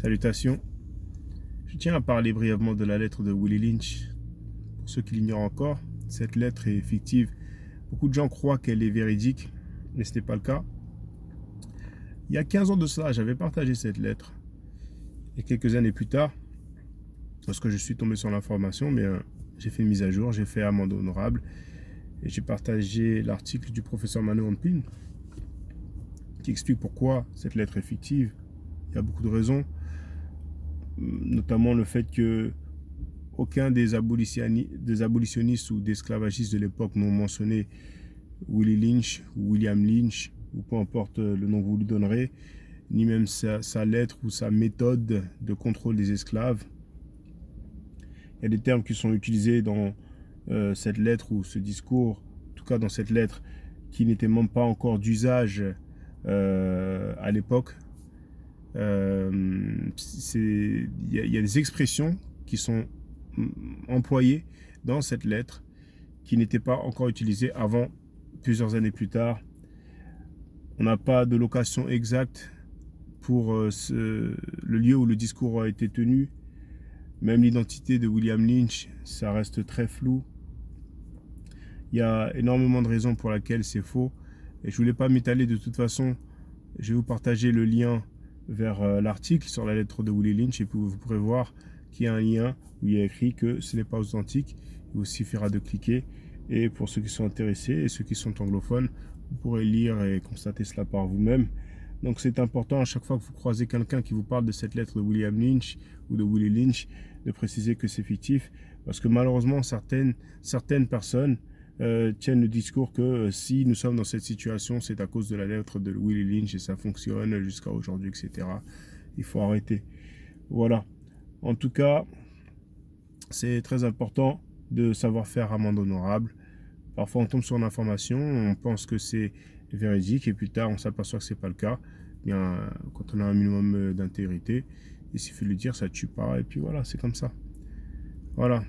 Salutations. Je tiens à parler brièvement de la lettre de Willie Lynch. Pour ceux qui l'ignorent encore, cette lettre est fictive. Beaucoup de gens croient qu'elle est véridique, mais ce n'est pas le cas. Il y a 15 ans de cela, j'avais partagé cette lettre. Et quelques années plus tard, lorsque je suis tombé sur l'information, j'ai fait une mise à jour, j'ai fait amende honorable et j'ai partagé l'article du professeur Manu Ampine qui explique pourquoi cette lettre est fictive. Il y a beaucoup de raisons, notamment le fait que aucun des abolitionnistes ou d'esclavagistes de l'époque n'ont mentionné Willie Lynch ou William Lynch, ou peu importe le nom que vous lui donnerez, ni même sa lettre ou sa méthode de contrôle des esclaves. Il y a des termes qui sont utilisés dans cette lettre ou ce discours, en tout cas dans cette lettre, qui n'étaient même pas encore d'usage à l'époque. Il y a des expressions qui sont employées dans cette lettre qui n'étaient pas encore utilisées avant, plusieurs années plus tard. On n'a pas de location exacte pour le lieu où le discours a été tenu. Même l'identité de William Lynch, ça reste très flou. Il y a énormément de raisons pour lesquelles c'est faux. Et je ne voulais pas m'étaler de toute façon. Je vais vous partager le lien vers l'article sur la lettre de Willie Lynch et puis vous pourrez voir qu'il y a un lien où il y a écrit que ce n'est pas authentique. Il vous suffira de cliquer. Et pour ceux qui sont intéressés et ceux qui sont anglophones, vous pourrez lire et constater cela par vous-même. Donc c'est important à chaque fois que vous croisez quelqu'un qui vous parle de cette lettre de William Lynch ou de Willie Lynch, de préciser que c'est fictif, parce que malheureusement certaines personnes tiennent le discours que si nous sommes dans cette situation, c'est à cause de la lettre de Willie Lynch et ça fonctionne jusqu'à aujourd'hui, etc. Il faut arrêter. Voilà. En tout cas, c'est très important de savoir faire amende honorable. Parfois on tombe sur une information, on pense que c'est véridique et plus tard on s'aperçoit que c'est pas le cas. Bien, quand on a un minimum d'intégrité, il suffit de le dire, ça tue pas et puis voilà, c'est comme ça. Voilà.